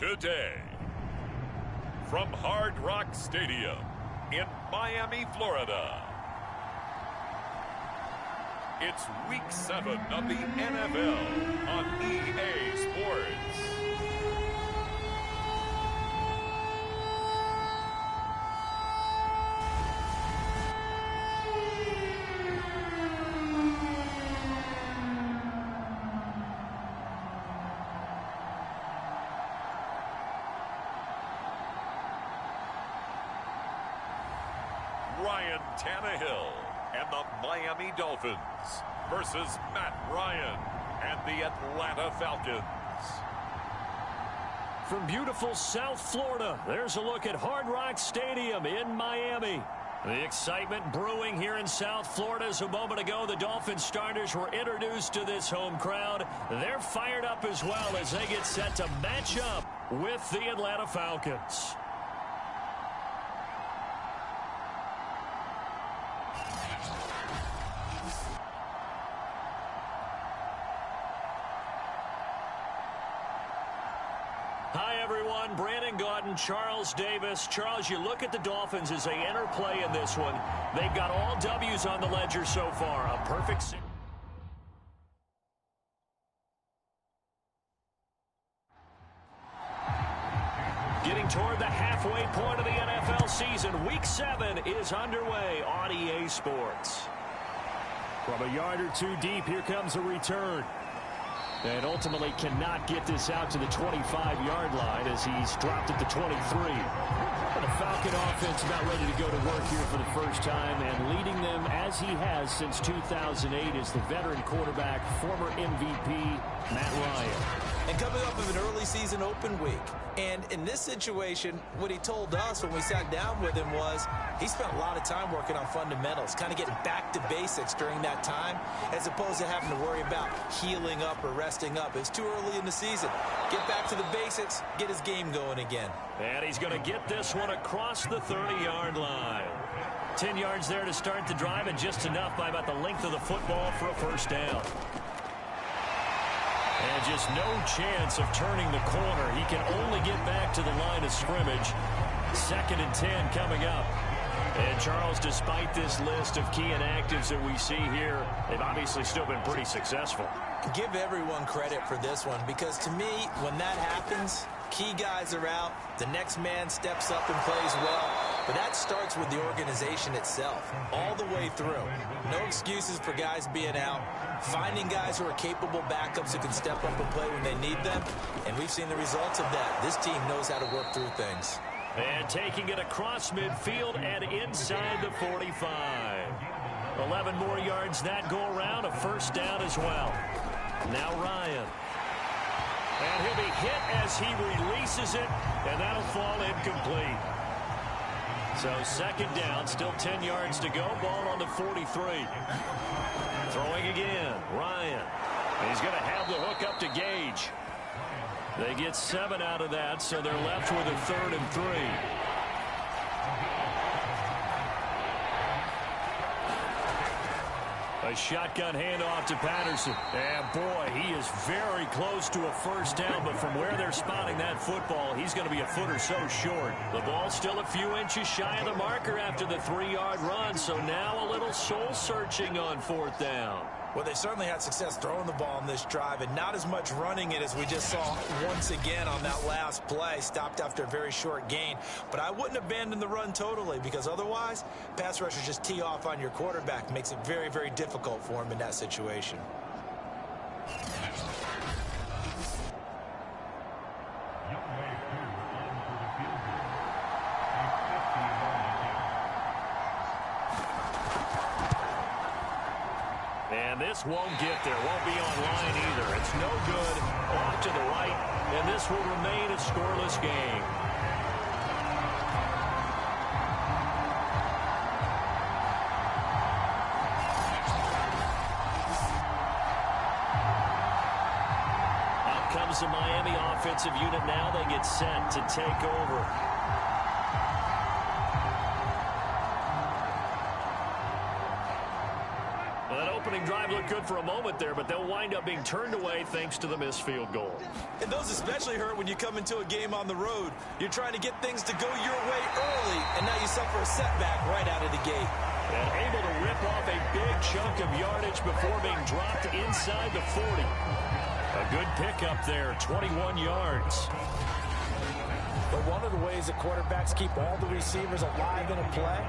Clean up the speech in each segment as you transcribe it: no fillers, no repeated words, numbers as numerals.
today. From Hard Rock Stadium in Miami, Florida, it's Week 7 of the NFL on EA Sports. Ryan Tannehill and the Miami Dolphins versus Matt Ryan and the Atlanta Falcons. From beautiful South Florida, there's a look at Hard Rock Stadium in Miami. The excitement brewing here in South Florida as a moment ago the Dolphins starters were introduced to this home crowd. They're fired up as well as they get set to match up with the Atlanta Falcons. Hi, everyone. Brandon Gaudin, Charles Davis. Charles, you look at the Dolphins as they enter play in this one. They've got all W's on the ledger so far. A perfect... Getting toward the halfway point of the NFL season, Week 7 is underway on EA Sports. From a yard or two deep, here comes a return. And ultimately cannot get this out to the 25-yard line as he's dropped at the 23. The Falcon offense about ready to go to work here for the first time, and leading them as he has since 2008 is the veteran quarterback, former MVP, Matt Ryan. And coming off of an early season open week. And in this situation, what he told us when we sat down with him was he spent a lot of time working on fundamentals, kind of getting back to basics during that time, as opposed to having to worry about healing up or resting up. It's too early in the season. Get back to the basics, get his game going again. And he's going to get this one across the 30-yard line. 10 yards there to start the drive, and just enough by about the length of the football for a first down. And just no chance of turning the corner. He can only get back to the line of scrimmage. 2nd and 10 coming up. And Charles, despite this list of key inactives that we see here, they've obviously still been pretty successful. Give everyone credit for this one, because to me, when that happens, key guys are out, the next man steps up and plays well. But that starts with the organization itself, all the way through. No excuses for guys being out, finding guys who are capable backups who can step up and play when they need them, and we've seen the results of that. This team knows how to work through things. And taking it across midfield and inside the 45. 11 more yards that go around, a first down as well. Now Ryan. And he'll be hit as he releases it, and that'll fall incomplete. So 2nd down, still 10 yards to go, ball on the 43. Throwing again, Ryan. He's going to have the hook up to Gage. They get 7 out of that, so they're left with a 3rd and 3. A shotgun handoff to Patterson. And boy, he is very close to a first down, but from where they're spotting that football, he's going to be a foot or so short. The ball's still a few inches shy of the marker after the 3-yard run, so now a little soul-searching on 4th down. Well, they certainly had success throwing the ball on this drive, and not as much running it as we just saw once again on that last play. Stopped after a very short gain. But I wouldn't abandon the run totally, because otherwise, pass rushers just tee off on your quarterback. Makes it very, very difficult for him in that situation. And this won't get there. Won't be online either. It's no good. Off to the right. And this will remain a scoreless game. Out comes the Miami offensive unit now. They get set to take over. Drive look good for a moment there, but they'll wind up being turned away thanks to the missed field goal. And those especially hurt when you come into a game on the road. You're trying to get things to go your way early, and now you suffer a setback right out of the gate. And able to rip off a big chunk of yardage before being dropped inside the 40. A good pickup there, 21 yards. But one of the ways that quarterbacks keep all the receivers alive in a play,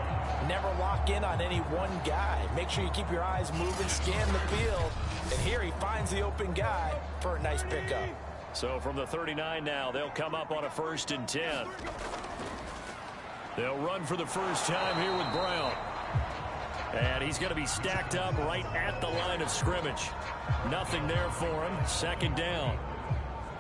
never lock in on any one guy. Make sure you keep your eyes moving, scan the field. And here he finds the open guy for a nice pickup. So from the 39 now, they'll come up on a 1st and 10. They'll run for the first time here with Brown. And he's going to be stacked up right at the line of scrimmage. Nothing there for him. 2nd down.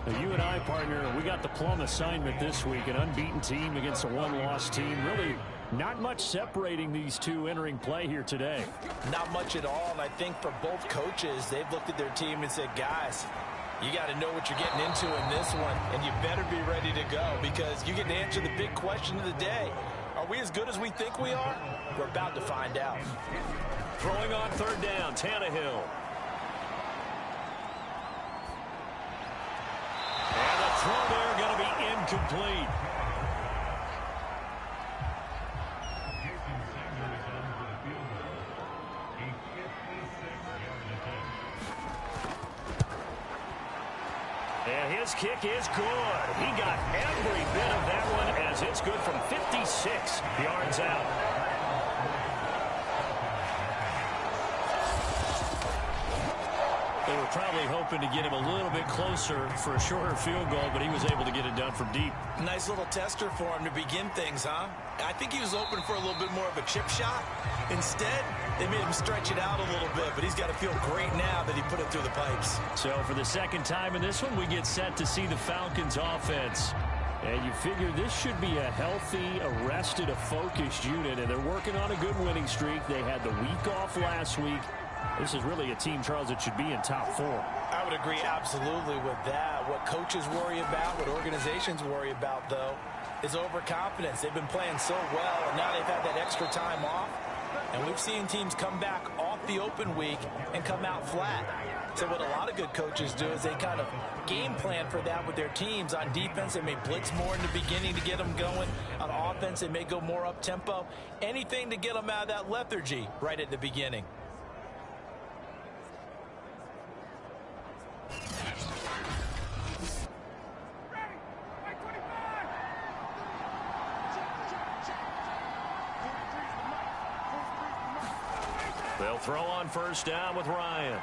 Now, you and I, partner, we got the plum assignment this week. An unbeaten team against a one-loss team. Really not much separating these two entering play here today. Not much at all. And I think for both coaches, they've looked at their team and said, guys, you got to know what you're getting into in this one. And you better be ready to go because you get to answer the big question of the day. Are we as good as we think we are? We're about to find out. Throwing on 3rd down, Tannehill. And the throw there going to be incomplete. And his kick is good. He got every bit of that one as it's good from 56 yards out. They were probably hoping to get him a little bit closer for a shorter field goal, but he was able to get it done from deep. Nice little tester for him to begin things, huh? I think he was open for a little bit more of a chip shot. Instead, they made him stretch it out a little bit, but he's got to feel great now that he put it through the pipes. So for the 2nd time in this one, we get set to see the Falcons offense. And you figure this should be a healthy, arrested, a focused unit, and they're working on a good winning streak. They had the week off last week. This is really a team, Charles, that should be in top 4. I would agree absolutely with that. What coaches worry about, what organizations worry about, though, is overconfidence. They've been playing so well, and now they've had that extra time off. And we've seen teams come back off the open week and come out flat. So what a lot of good coaches do is they kind of game plan for that with their teams. On defense, they may blitz more in the beginning to get them going. On offense, they may go more up-tempo. Anything to get them out of that lethargy right at the beginning. They'll throw on 1st down with Ryan.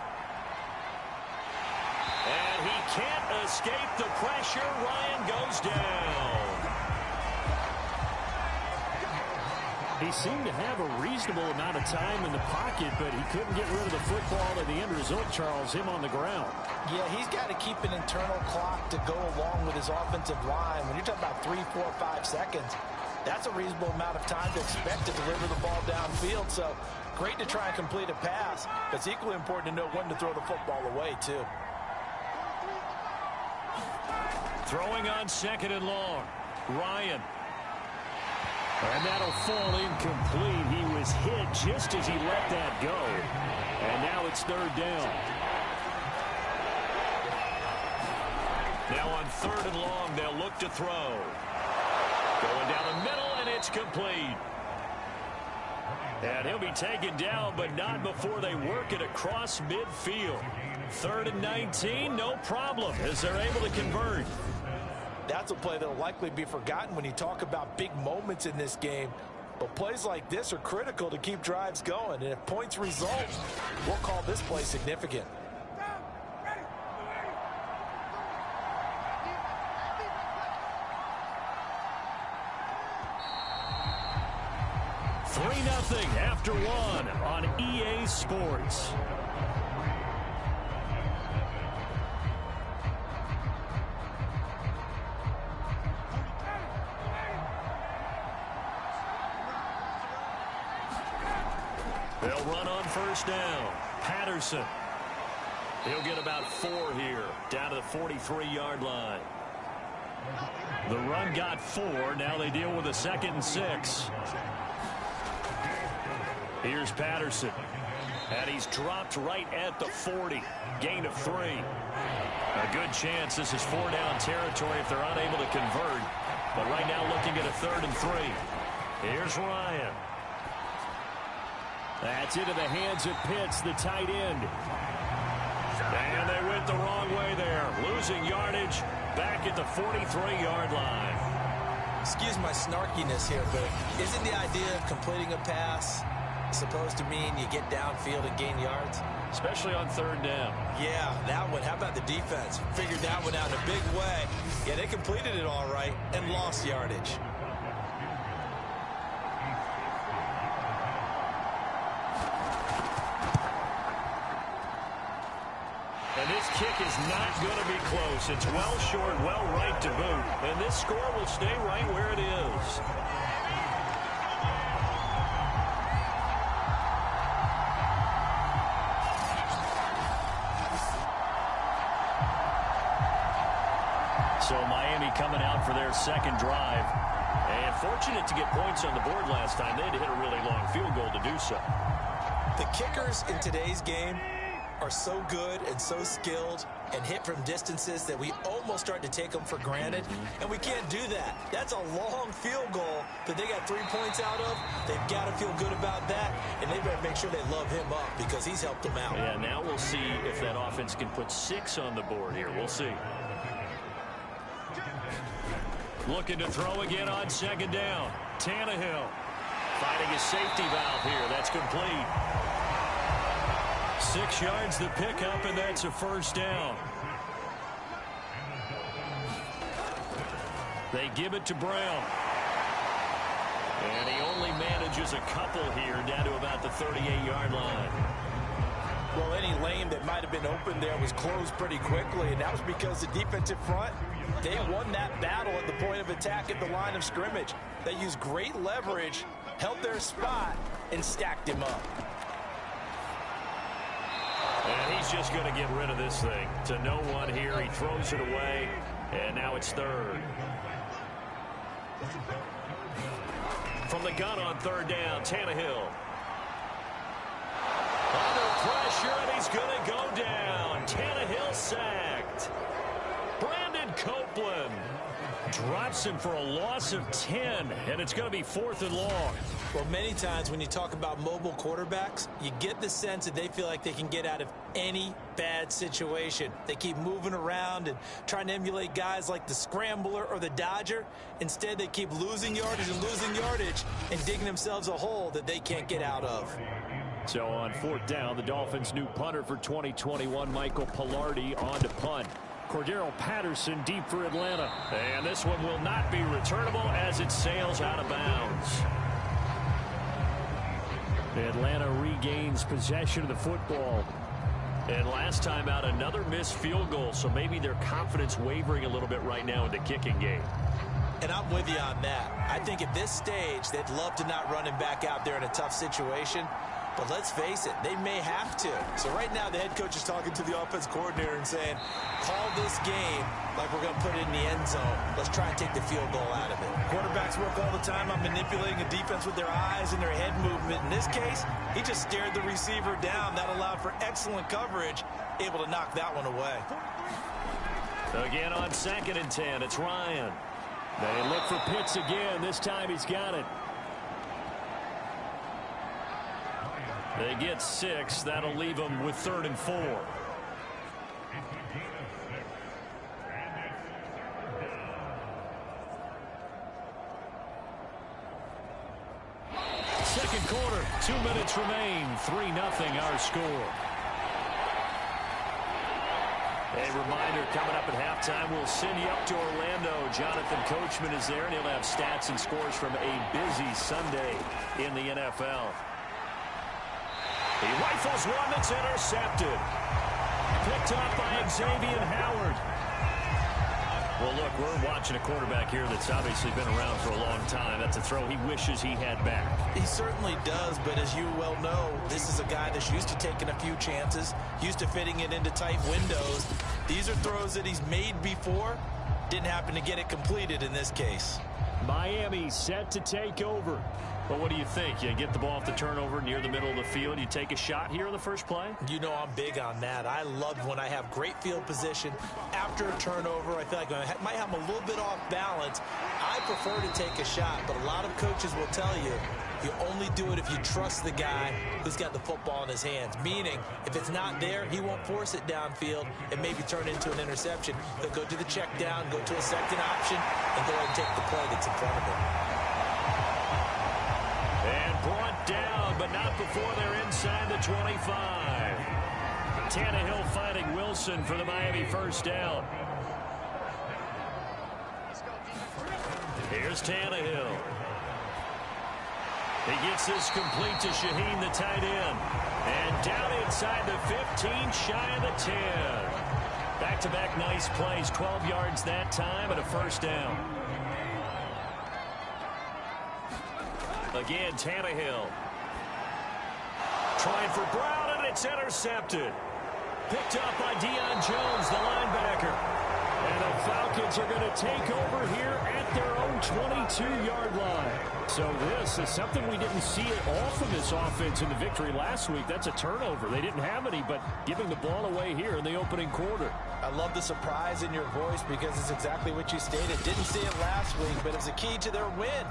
And he can't escape the pressure. Ryan goes down. He seemed to have a reasonable amount of time in the pocket, but he couldn't get rid of the football, and the end result, Charles, him on the ground. Yeah, he's got to keep an internal clock to go along with his offensive line. When you're talking about 3, 4, 5 seconds, that's a reasonable amount of time to expect to deliver the ball downfield. So great to try and complete a pass, but it's equally important to know when to throw the football away, too. Throwing on 2nd and long. Ryan. And that'll fall incomplete. He was hit just as he let that go. And now it's 3rd down. Now on 3rd and long, they'll look to throw. Going down the middle, and it's complete. And he'll be taken down, but not before they work it across midfield. 3rd and 19, no problem, as they're able to convert. That's a play that will likely be forgotten when you talk about big moments in this game. But plays like this are critical to keep drives going. And if points result, we'll call this play significant. Nothing after one on EA Sports. They'll run on 1st down. Patterson. He'll get about 4 here, down to the 43-yard line. The run got 4. Now they deal with a 2nd and 6. Here's Patterson. And he's dropped right at the 40. Gain of 3. A good chance this is 4-down territory if they're unable to convert. But right now looking at a 3rd and 3. Here's Ryan. That's into the hands of Pitts, the tight end. And they went the wrong way there. Losing yardage back at the 43-yard line. Excuse my snarkiness here, but isn't the idea of completing a pass supposed to mean you get downfield and gain yards? Especially on 3rd down. Yeah, that one. How about the defense? Figured that one out in a big way. Yeah, they completed it all right and lost yardage. And this kick is not going to be close. It's well short, well right to boot. And this score will stay right where it is. So Miami coming out for their second drive. And fortunate to get points on the board last time. They had to hit a really long field goal to do so. The kickers in today's game are so good and so skilled and hit from distances that we almost start to take them for granted. And we can't do that. That's a long field goal that they got 3 points out of. They've got to feel good about that. And they better make sure they love him up because he's helped them out. Yeah, now we'll see if that offense can put 6 on the board here. We'll see. Looking to throw again on 2nd down. Tannehill finding a safety valve here. That's complete. 6 yards the pickup, and that's a 1st down. They give it to Brown. And he only manages a couple here down to about the 38-yard line. Well, any lane that might have been open there was closed pretty quickly, and that was because the defensive front, they won that battle at the point of attack at the line of scrimmage. They used great leverage, held their spot, and stacked him up. And he's just going to get rid of this thing. To no one here. He throws it away, and now it's 3rd. From the gun on 3rd down, Tannehill. Under pressure, and he's going to go down. Tannehill sacked. Brandon Copeland drops him for a loss of 10, and it's going to be 4th and long. Well, many times when you talk about mobile quarterbacks, you get the sense that they feel like they can get out of any bad situation. They keep moving around and trying to emulate guys like the Scrambler or the Dodger. Instead, they keep losing yardage and digging themselves a hole that they can't get out of. So on 4th down, the Dolphins' new punter for 2021, Michael Pilardi, on to punt. Cordero Patterson deep for Atlanta. And this one will not be returnable as it sails out of bounds. Atlanta regains possession of the football. And last time out, another missed field goal, so maybe their confidence wavering a little bit right now in the kicking game. And I'm with you on that. I think at this stage, they'd love to not run him back out there in a tough situation. But let's face it, they may have to. So right now, the head coach is talking to the offense coordinator and saying, call this game like we're going to put it in the end zone. Let's try and take the field goal out of it. Quarterbacks work all the time on manipulating a defense with their eyes and their head movement. In this case, he just stared the receiver down. That allowed for excellent coverage, able to knock that one away. Again on 2nd and 10, it's Ryan. They look for Pitts again. This time he's got it. They get 6. That'll leave them with 3rd and 4. Second quarter, 2 minutes remain. 3-0 our score. A reminder, coming up at halftime, we'll send you up to Orlando. Jonathan Coachman is there, and he'll have stats and scores from a busy Sunday in the NFL. He rifles one that's intercepted. Picked up by Xavier Howard. Well, look, we're watching a quarterback here that's obviously been around for a long time. That's a throw he wishes he had back. He certainly does, but as you well know, this is a guy that's used to taking a few chances, used to fitting it into tight windows. These are throws that he's made before. Didn't happen to get it completed in this case. Miami set to take over. Well, what do you think? You get the ball off the turnover near the middle of the field. You take a shot here in the first play? You know I'm big on that. I love when I have great field position. After a turnover, I feel like I might have a little bit off balance. I prefer to take a shot, but a lot of coaches will tell you you only do it if you trust the guy who's got the football in his hands. Meaning, if it's not there, he won't force it downfield and maybe turn into an interception. He'll go to the check down, go to a second option, and go ahead and take the play that's in front of him. And brought down, but not before they're inside the 25. Tannehill fighting Wilson for the Miami first down. Here's Tannehill. He gets this complete to Shaheen, the tight end. And down inside the 15, shy of the 10. Back-to-back nice plays, 12 yards that time and a first down. Again, Tannehill. Trying for Brown, and it's intercepted. Picked up by Deion Jones, the linebacker. And the Falcons are going to take over here at their own 22-yard line. So this is something we didn't see it all from this offense in the victory last week. That's a turnover. They didn't have any, but giving the ball away here in the opening quarter. I love the surprise in your voice because it's exactly what you stated. Didn't see it last week, but it was a key to their win.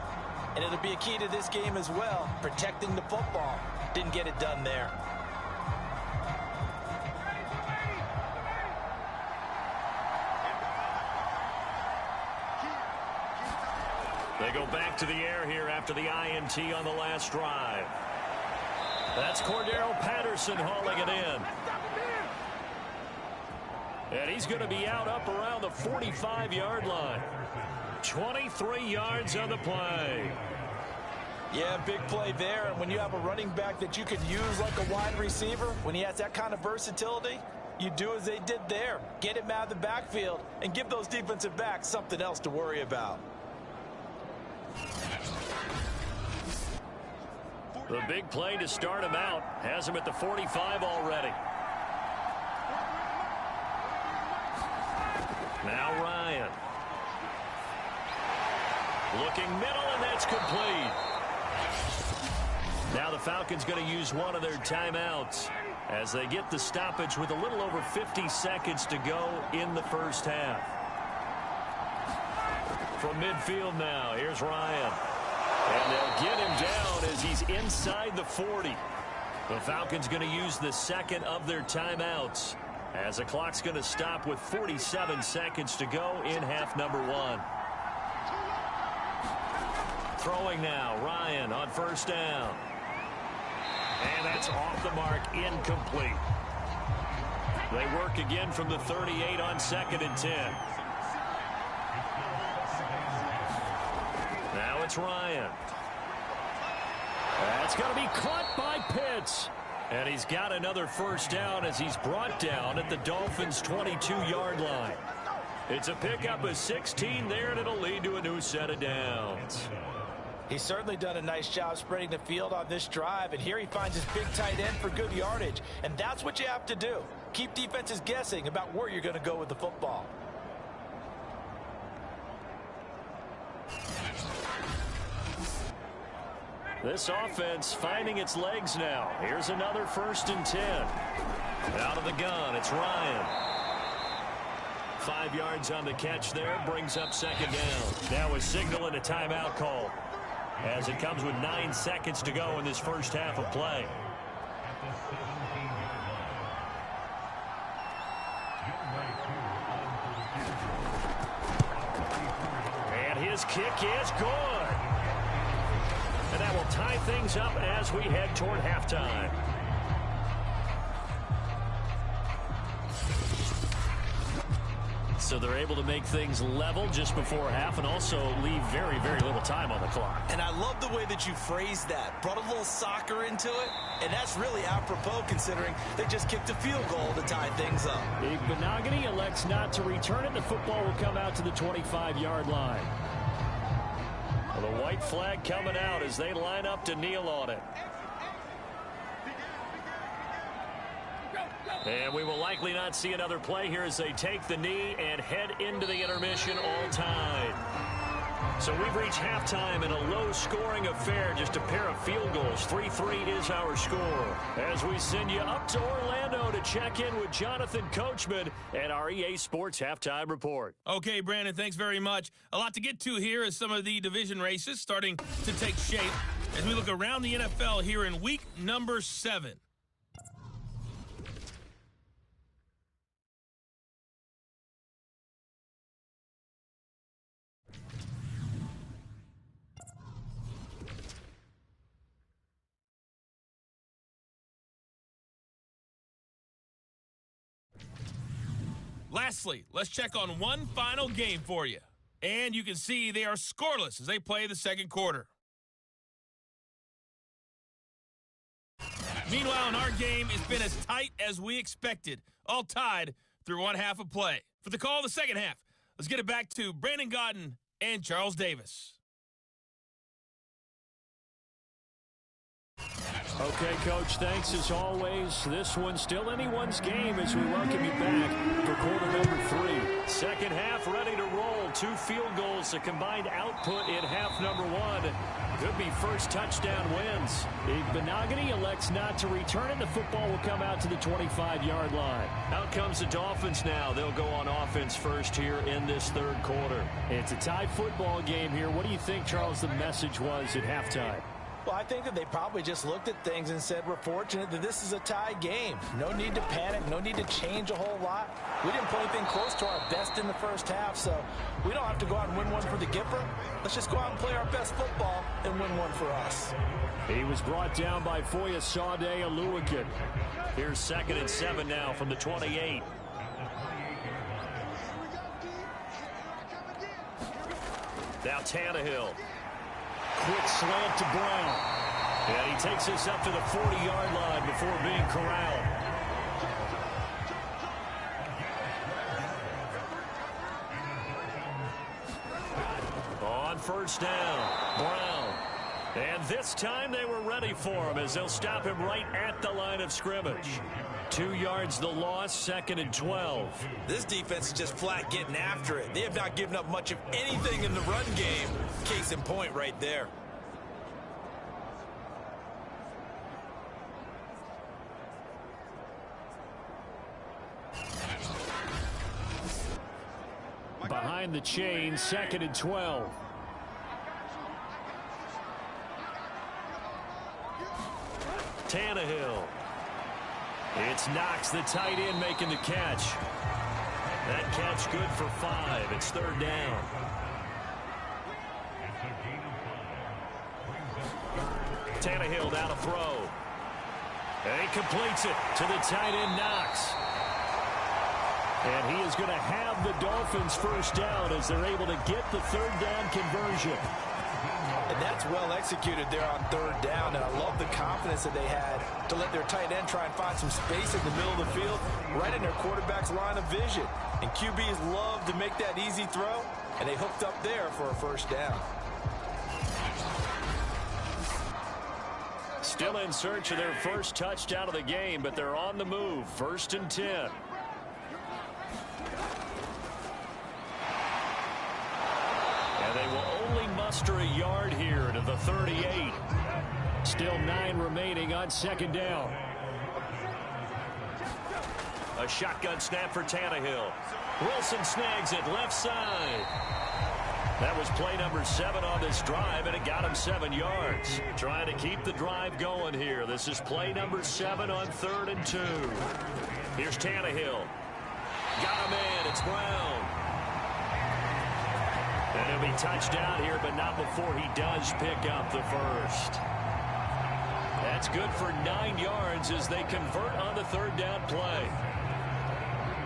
And it'll be a key to this game as well, protecting the football. Didn't get it done there. They go back to the air here after the INT on the last drive. That's Cordero Patterson hauling it in. And he's going to be out up around the 45-yard line. 23 yards on the play. Yeah, big play there. And when you have a running back that you could use like a wide receiver, when he has that kind of versatility, you do as they did there. Get him out of the backfield and give those defensive backs something else to worry about. The big play to start him out has him at the 45 already. Now Ryan. Looking middle, and that's complete. Now the Falcons going to use one of their timeouts as they get the stoppage with a little over 50 seconds to go in the first half. From midfield now, here's Ryan. And they'll get him down as he's inside the 40. The Falcons going to use the second of their timeouts as the clock's going to stop with 47 seconds to go in half number one. Throwing now, Ryan on first down. And that's off the mark, incomplete. They work again from the 38 on second and 10. Now it's Ryan. That's going to be caught by Pitts. And he's got another first down as he's brought down at the Dolphins' 22-yard line. It's a pickup of 16 there, and it'll lead to a new set of downs. He's certainly done a nice job spreading the field on this drive, and here he finds his big tight end for good yardage. And that's what you have to do. Keep defenses guessing about where you're going to go with the football. This offense finding its legs now. Here's another first and 10. Out of the gun, it's Ryan. 5 yards on the catch there, brings up second down. Now a signal and a timeout call as it comes with 9 seconds to go in this first half of play. And his kick is good. And that will tie things up as we head toward halftime. So they're able to make things level just before half and also leave very, very little time on the clock. And I love the way that you phrased that. Brought a little soccer into it, and that's really apropos considering they just kicked a field goal to tie things up. Benogany elects not to return it. The football will come out to the 25-yard line. Well, the white flag coming out as they line up to kneel on it. And we will likely not see another play here as they take the knee and head into the intermission all tied. So we've reached halftime in a low-scoring affair, just a pair of field goals. 3-3 is our score. As we send you up to Orlando to check in with Jonathan Coachman and our EA Sports Halftime Report. Okay, Brandon, thanks very much. A lot to get to here as some of the division races starting to take shape as we look around the NFL here in week number 7. Lastly, let's check on one final game for you. And you can see they are scoreless as they play the second quarter. Meanwhile, in our game, it's been as tight as we expected, all tied through one half of play. For the call of the second half, let's get it back to Brandon Gaudin and Charles Davis. Okay, Coach, thanks as always. This one's still anyone's game as we welcome you back for quarter number 3. Second half ready to roll. 2 field goals, a combined output in half number 1. Could be first touchdown wins. If Benogany elects not to return it, the football will come out to the 25-yard line. Out comes the Dolphins now. They'll go on offense first here in this third quarter. It's a tied football game here. What do you think, Charles, the message was at halftime? Well, I think that they probably just looked at things and said, we're fortunate that this is a tie game. No need to panic, no need to change a whole lot. We didn't play anything close to our best in the first half, so we don't have to go out and win one for the Gipper. Let's just go out and play our best football and win one for us. He was brought down by Foya Sade Aluakin. Here's 2nd and 7 now from the 28. Now Tannehill. Quick slant to Brown. And he takes us up to the 40-yard line before being corralled. On first down, Brown. And this time they were ready for him as they'll stop him right at the line of scrimmage. 2 yards the loss, 2nd and 12. This defense is just flat getting after it. They have not given up much of anything in the run game. Case in point right there. Behind the chain, 2nd and 12. Tannehill. It's Knox, the tight end, making the catch. That catch good for 5. It's 3rd down. Tannehill down to throw. And he completes it to the tight end, Knox. And he is going to have the Dolphins first down as they're able to get the 3rd down conversion. And that's well executed there on 3rd down, and I love the confidence that they had to let their tight end try and find some space in the middle of the field, right in their quarterback's line of vision. And QBs love to make that easy throw, and they hooked up there for a first down. Still in search of their first touchdown of the game, but they're on the move. 1st and 10. And they will only muster a yard here to the 38. Still 9 remaining on 2nd down. A shotgun snap for Tannehill. Wilson snags it left side. That was play number 7 on this drive, and it got him 7 yards. Trying to keep the drive going here. This is play number 7 on 3rd and 2. Here's Tannehill. Got a man. It's Brown. And he'll be touched down here, but not before he does pick up the first. That's good for 9 yards as they convert on the 3rd down play.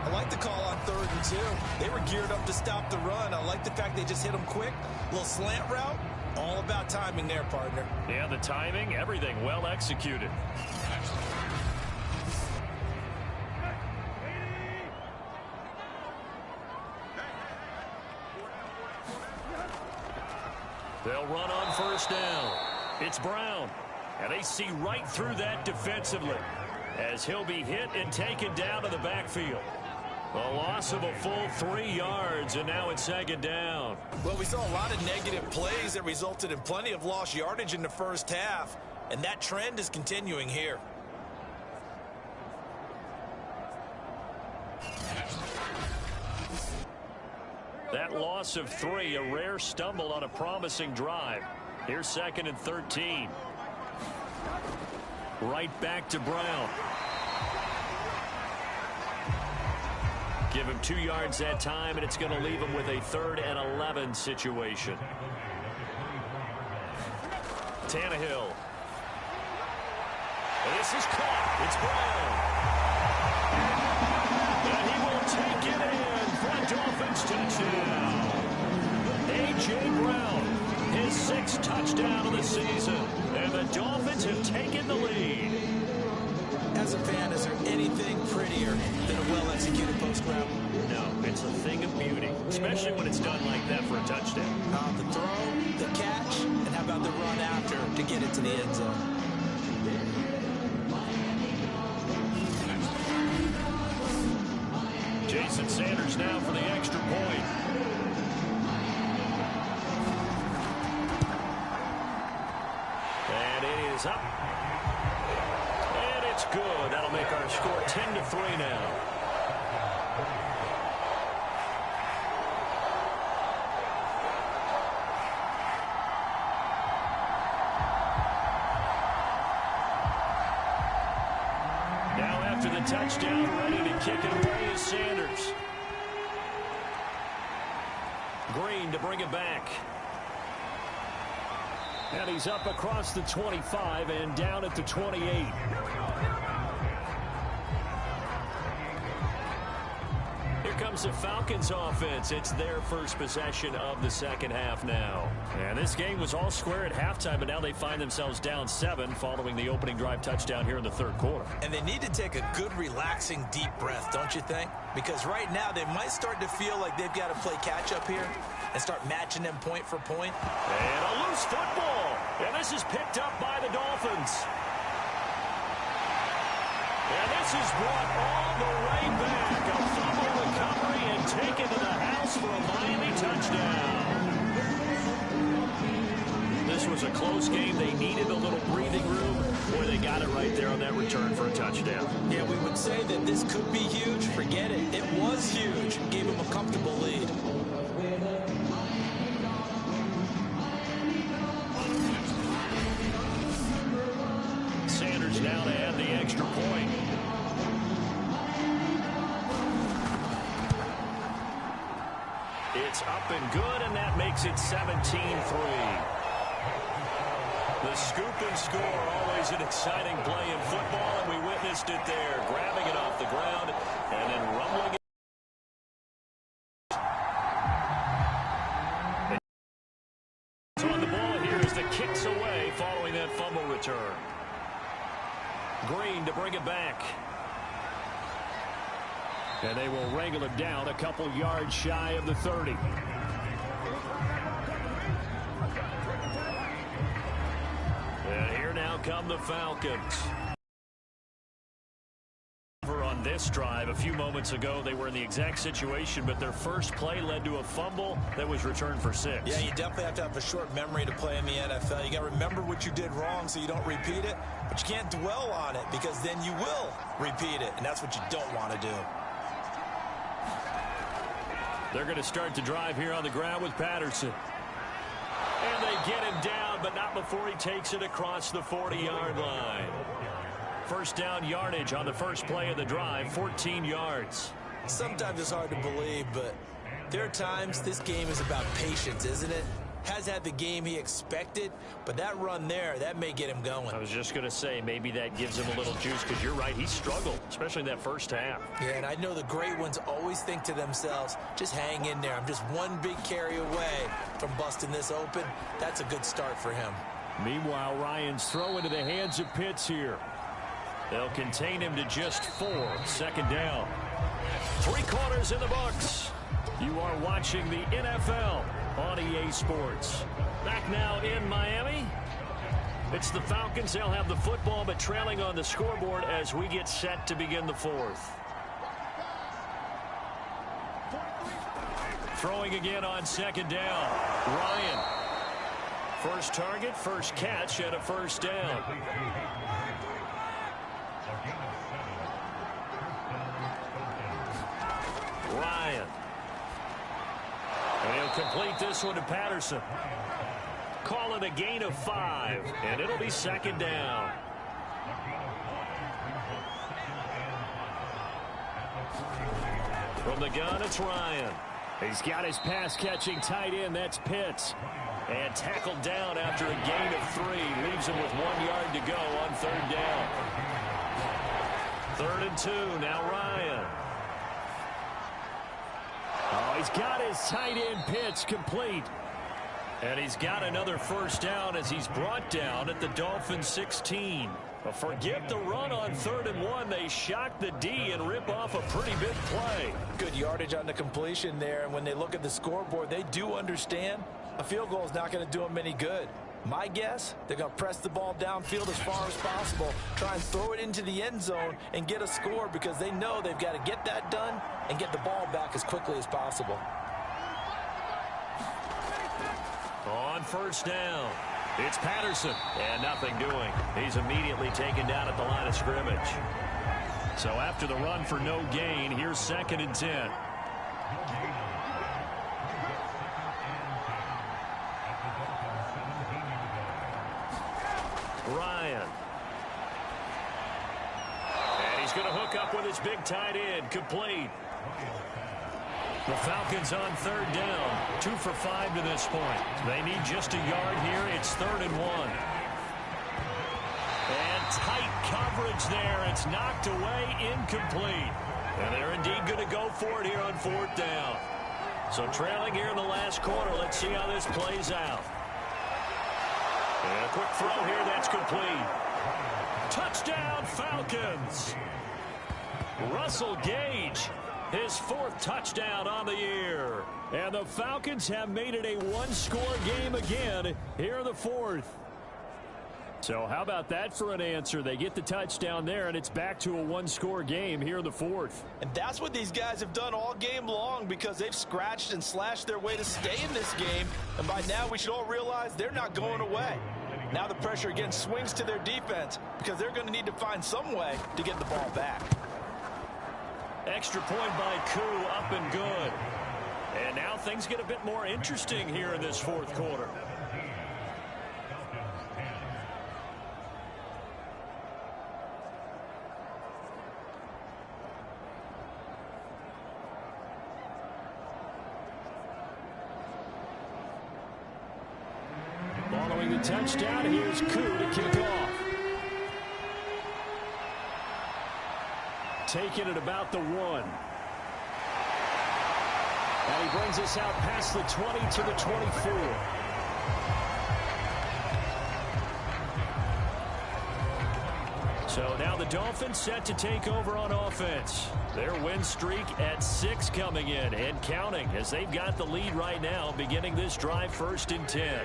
I like the call on 3rd and 2. They were geared up to stop the run. I like the fact they just hit them quick. A little slant route. All about timing there, partner. Yeah, the timing, everything well executed. They'll run on first down. It's Brown. And they see right through that defensively as he'll be hit and taken down to the backfield. A loss loss of a full 3 yards, and now it's second down. Well, we saw a lot of negative plays that resulted in plenty of lost yardage in the first half, and that trend is continuing here. That loss of 3, a rare stumble on a promising drive. Here's 2nd and 13. Right back to Brown. Give him 2 yards that time, and it's going to leave him with a 3rd and 11 situation. Tannehill. This is caught. It's Brown. And he will take it in for a Dolphins touchdown. A.J. Brown, his 6th touchdown of the season. And the Dolphins have taken the lead. As a fan, is there anything prettier than a well-executed post route? No, it's a thing of beauty, especially when it's done like that for a touchdown. The throw, the catch, and how about the run after to get it to the end zone? Jason Sanders now for the extra point. And it is up. And it's good. That'll make our score 10-3 now. Now after the touchdown, ready to kick it away is Sanders. Green to bring it back. And he's up across the 25 and down at the 28. Here comes the Falcons offense. It's their first possession of the second half now. And this game was all square at halftime, but now they find themselves down 7 following the opening drive touchdown here in the third quarter. And they need to take a good, relaxing, deep breath, don't you think? Because right now they might start to feel like they've got to play catch-up here and start matching them point for point. And a loose football. And this is picked up by the Dolphins. And this is brought all the way back. A fumble recovery and taken to the house for a Miami touchdown. This was a close game. They needed a little breathing room. Boy, they got it right there on that return for a touchdown. Yeah, we would say that this could be huge. Forget it. It was huge. Gave them a comfortable lead. Sanders now to add the extra point. It's up and good, and that makes it 17-3. The scoop and score, always an exciting play in football, and we witnessed it there, grabbing it off the ground and then rumbling it. On the ball here as the kicks away following that fumble return. Green to bring it back. And they will wrangle it down a couple yards shy of the 30. And here now come the Falcons. On this drive a few moments ago, they were in the exact situation, but their first play led to a fumble that was returned for 6. Yeah, you definitely have to have a short memory to play in the NFL. You got to remember what you did wrong so you don't repeat it, but you can't dwell on it because then you will repeat it, and that's what you don't want to do. They're going to start the drive here on the ground with Patterson. And they get him down, but not before he takes it across the 40-yard line. First down yardage on the first play of the drive, 14 yards. Sometimes it's hard to believe, but there are times this game is about patience, isn't it? Has had the game he expected, but that run there, that may get him going. I was just going to say, maybe that gives him a little juice, because you're right, he struggled, especially in that first half. Yeah, and I know the great ones always think to themselves, just hang in there. I'm just one big carry away from busting this open. That's a good start for him. Meanwhile, Ryan's throw into the hands of Pitts here. They'll contain him to just 4. Second down. 3 quarters in the books. You are watching the NFL on EA Sports. Back now in Miami. It's the Falcons. They'll have the football, but trailing on the scoreboard as we get set to begin the 4th. Throwing again on second down. Ryan. First target, first catch, and a first down. Ryan. And he'll complete this one to Patterson. Call it a gain of 5, and it'll be second down. From the gun, it's Ryan. He's got his pass-catching tight end. That's Pitts. And tackled down after a gain of 3. Leaves him with 1 yard to go on third down. 3rd and 2. Now Ryan. Oh, he's got his tight end Pitts complete. And he's got another first down as he's brought down at the Dolphins 16. But forget the run on 3rd and 1. They shock the D and rip off a pretty big play. Good yardage on the completion there. And when they look at the scoreboard, they do understand a field goal is not going to do them any good. My guess, they're going to press the ball downfield as far as possible, try and throw it into the end zone and get a score because they know they've got to get that done and get the ball back as quickly as possible. On first down, it's Patterson, and nothing doing. He's immediately taken down at the line of scrimmage. So after the run for no gain, here's 2nd and 10. Ryan. And he's going to hook up with his big tight end, complete. The Falcons on 3rd down, 2 for 5 to this point. They need just a yard here. It's 3rd and 1. And tight coverage there. It's knocked away, incomplete. And they're indeed going to go for it here on 4th down. So trailing here in the last quarter. Let's see how this plays out. And a quick throw here, that's complete. Touchdown, Falcons. Russell Gage, his 4th touchdown on the year. And the Falcons have made it a one-score game again here in the 4th. So how about that for an answer? They get the touchdown there, and it's back to a one-score game here in the 4th. And that's what these guys have done all game long because they've scratched and slashed their way to stay in this game. And by now, we should all realize they're not going away. Now the pressure again swings to their defense because they're going to need to find some way to get the ball back. Extra point by Koo, up and good. And now things get a bit more interesting here in this 4th quarter. Following the touchdown, here's Koo to kick off. Taking it about the 1. And he brings us out past the 20 to the 24. So now the Dolphins set to take over on offense. Their win streak at 6 coming in and counting as they've got the lead right now beginning this drive 1st and 10.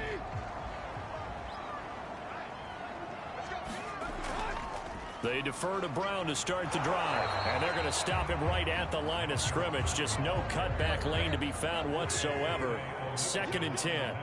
They defer to Brown to start the drive, and they're going to stop him right at the line of scrimmage. Just no cutback lane to be found whatsoever. 2nd and 10.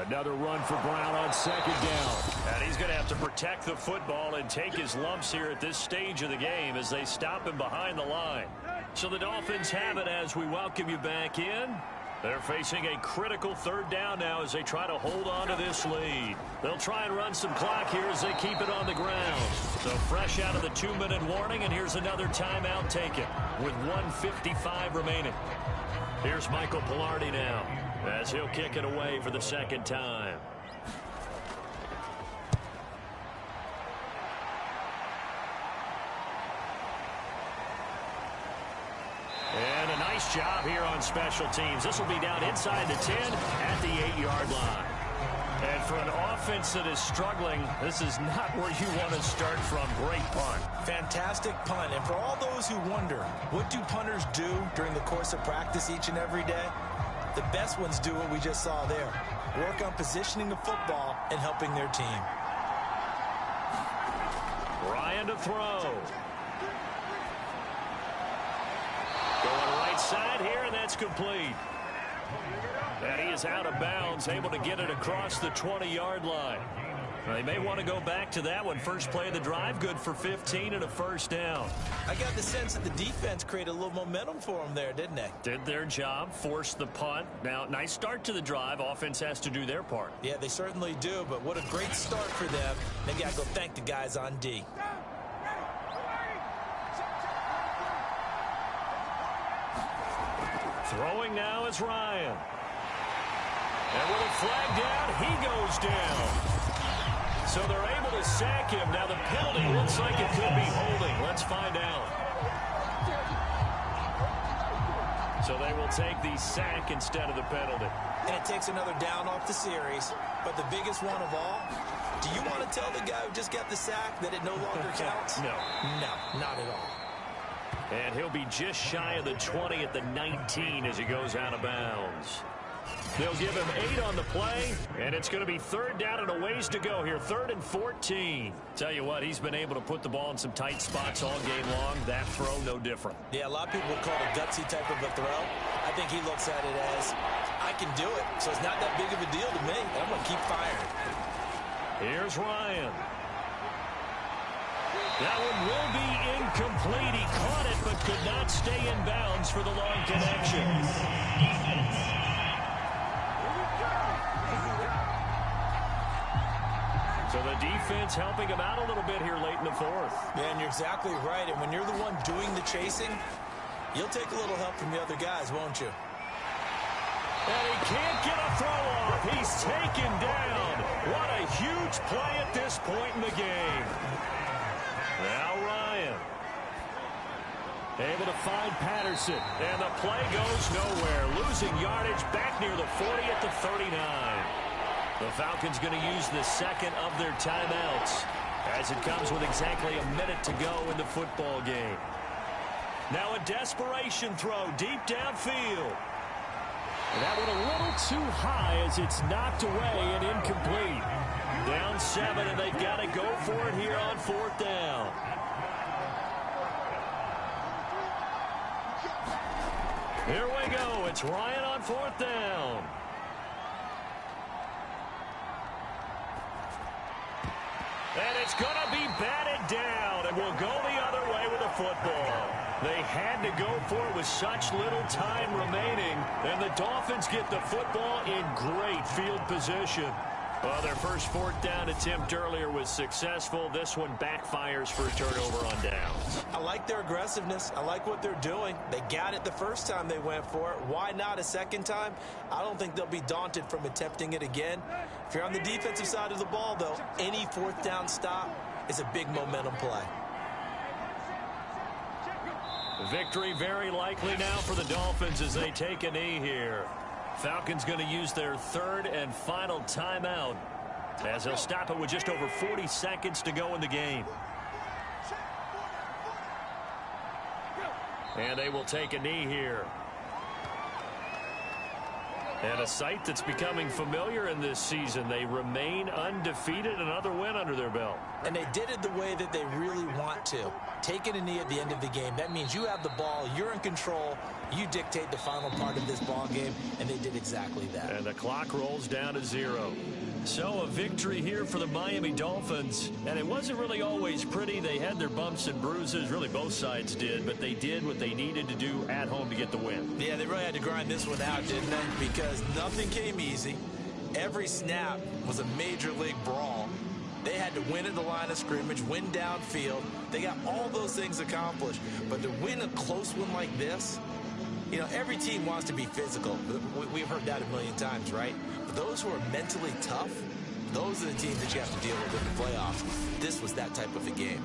Another run for Brown on 2nd down. And he's going to have to protect the football and take his lumps here at this stage of the game as they stop him behind the line. So the Dolphins have it as we welcome you back in. They're facing a critical 3rd down now as they try to hold on to this lead. They'll try and run some clock here as they keep it on the ground. So fresh out of the 2-minute warning, and here's another timeout taken with 1:55 remaining. Here's Michael Pilardi now as he'll kick it away for the 2nd time. And a nice job here on special teams. This will be down inside the 10 at the 8-yard line. And for an offense that is struggling, this is not where you want to start from. Great punt. Fantastic punt. And for all those who wonder, what do punters do during the course of practice each and every day? The best ones do what we just saw there. Work on positioning the football and helping their team. Ryan to throw. Going right side here, and that's complete. And he is out of bounds, able to get it across the 20-yard line. They may want to go back to that one. First play of the drive, good for 15 and a first down. I got the sense that the defense created a little momentum for them there, didn't they? Did their job, forced the punt. Now, nice start to the drive. Offense has to do their part. Yeah, they certainly do, but what a great start for them. They got to go thank the guys on D. Throwing now is Ryan. And with a flag down, he goes down. So they're able to sack him. Now the penalty looks like it could be holding. Let's find out. So they will take the sack instead of the penalty. And it takes another down off the series. But the biggest one of all, do you want to tell the guy who just got the sack that it no longer counts? No. No, not at all. And he'll be just shy of the 20 at the 19 as he goes out of bounds. They'll give him 8 on the play, and it's going to be third down and a ways to go here. 3rd and 14. Tell you what, he's been able to put the ball in some tight spots all game long. That throw, no different. Yeah, a lot of people would call it a gutsy type of a throw. I think he looks at it as, I can do it, so it's not that big of a deal to me, and I'm going to keep firing. Here's Ryan. That one will be incomplete. He caught it, but could not stay in bounds for the long connection. So the defense helping him out a little bit here late in the 4th. Yeah, and you're exactly right. And when you're the one doing the chasing, you'll take a little help from the other guys, won't you? And he can't get a throw off. He's taken down. What a huge play at this point in the game. Now Ryan. Able to find Patterson. And the play goes nowhere. Losing yardage back near the 40 at the 39. The Falcons going to use the second of their timeouts as it comes with exactly a minute to go in the football game. Now a desperation throw deep downfield. And that one a little too high as it's knocked away and incomplete. Down 7, and they've got to go for it here on 4th down. Here we go. It's Ryan on 4th down. And it's going to be batted down, and will go the other way with the football. They had to go for it with such little time remaining, and the Dolphins get the football in great field position. Well, their first 4th down attempt earlier was successful. This one backfires for a turnover on downs. I like their aggressiveness. I like what they're doing. They got it the first time they went for it. Why not a second time? I don't think they'll be daunted from attempting it again. If you're on the defensive side of the ball, though, any 4th down stop is a big momentum play. Victory very likely now for the Dolphins as they take a knee here. Falcons going to use their 3rd and final timeout as they'll stop it with just over 40 seconds to go in the game. And they will take a knee here. And a sight that's becoming familiar in this season. They remain undefeated, another win under their belt. And they did it the way that they really want to. Taking a knee at the end of the game. That means you have the ball, you're in control, you dictate the final part of this ball game, and they did exactly that. And the clock rolls down to 0. So a victory here for the Miami Dolphins. And it wasn't really always pretty. They had their bumps and bruises. Really, both sides did. But they did what they needed to do at home to get the win. Yeah, they really had to grind this one out, didn't they? Because nothing came easy. Every snap was a major league brawl. They had to win at the line of scrimmage, win downfield. They got all those things accomplished. But to win a close one like this, you know, every team wants to be physical. We've heard that a million times, right? But those who are mentally tough, those are the teams that you have to deal with in the playoffs. This was that type of a game.